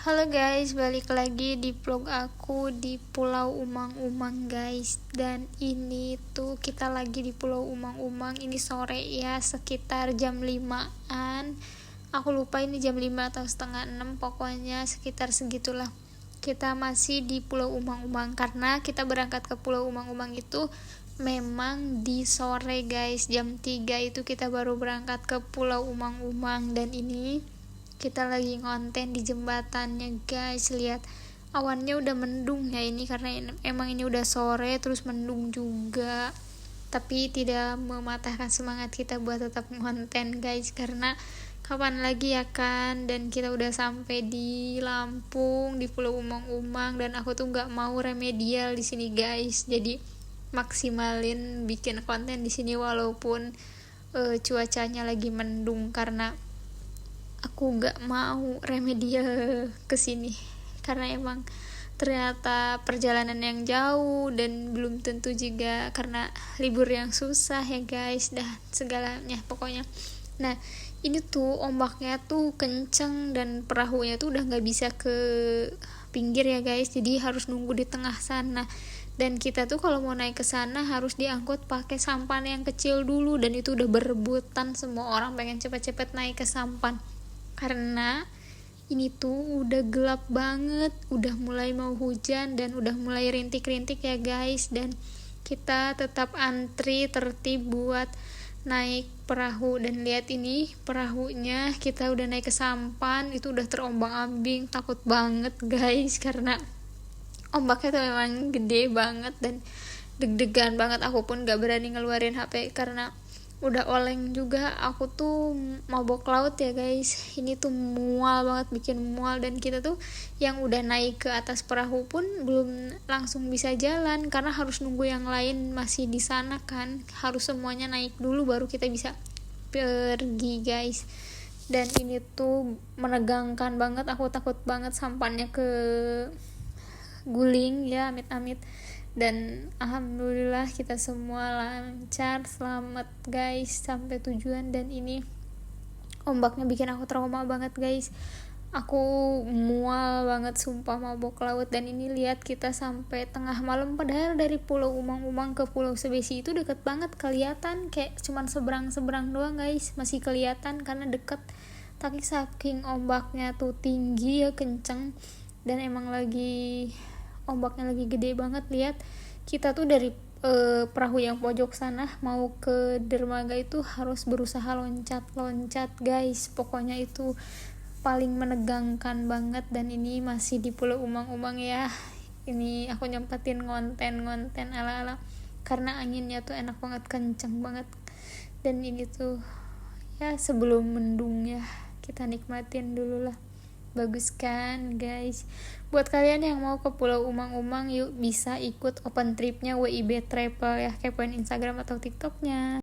Halo guys, balik lagi di vlog aku di Pulau Umang-Umang guys. Dan ini tuh kita lagi di Pulau Umang-Umang. Ini sore ya, sekitar jam 5-an. Aku lupa ini jam 5 atau setengah 6, pokoknya sekitar segitulah. Kita masih di Pulau Umang-Umang karena kita berangkat ke Pulau Umang-Umang itu memang di sore guys. Jam 3 itu kita baru berangkat ke Pulau Umang-Umang. Dan ini kita lagi ngonten di jembatannya guys. Lihat awannya udah mendung ya ini, karena emang ini udah sore terus mendung juga, tapi tidak mematahkan semangat kita buat tetap ngonten guys, karena kapan lagi ya kan. Dan kita udah sampai di Lampung, di Pulau Umang-Umang, dan aku tuh nggak mau remedial di sini guys, jadi maksimalin bikin konten di sini walaupun cuacanya lagi mendung, karena aku gak mau remedial kesini karena emang ternyata perjalanan yang jauh dan belum tentu juga karena libur yang susah ya guys, dah segalanya pokoknya. Nah ini tuh ombaknya tuh kenceng dan perahunya tuh udah gak bisa ke pinggir ya guys, jadi harus nunggu di tengah sana. Dan kita tuh kalau mau naik ke sana harus diangkut pakai sampan yang kecil dulu, dan itu udah berebutan, semua orang pengen cepet-cepet naik ke sampan karena ini tuh udah gelap banget, udah mulai mau hujan dan udah mulai rintik-rintik ya guys. Dan kita tetap antri tertib buat naik perahu, dan lihat ini perahunya, kita udah naik ke sampan itu udah terombang-ambing, takut banget guys karena ombaknya tuh memang gede banget dan deg-degan banget. Aku pun gak berani ngeluarin HP karena udah oleng juga. Aku tuh mabok laut ya guys, ini tuh mual banget, bikin mual. Dan kita tuh yang udah naik ke atas perahu pun belum langsung bisa jalan karena harus nunggu yang lain masih di sana kan, harus semuanya naik dulu baru kita bisa pergi guys. Dan ini tuh menegangkan banget, aku takut banget sampannya ke guling ya, amit-amit. Dan alhamdulillah kita semua lancar, selamat guys sampai tujuan. Dan ini ombaknya bikin aku trauma banget guys, aku mual banget sumpah, mabok laut. Dan ini lihat kita sampai tengah malam, padahal dari Pulau Umang-Umang ke Pulau Sebesi itu deket banget, kelihatan kayak cuman seberang doang guys, masih kelihatan karena deket. Tapi saking ombaknya tuh tinggi ya, kenceng, dan emang lagi ombaknya lagi gede banget. Lihat kita tuh dari perahu yang pojok sana mau ke dermaga itu harus berusaha loncat guys, pokoknya itu paling menegangkan banget. Dan ini masih di Pulau Umang-Umang ya, ini aku nyempetin ngonten ala-ala karena anginnya tuh enak banget, kenceng banget. Dan ini tuh ya sebelum mendung ya, kita nikmatin dulu lah. Bagus kan guys. Buat kalian yang mau ke Pulau Umang-Umang, yuk bisa ikut open tripnya WIB Travel ya, kepoin Instagram atau TikToknya.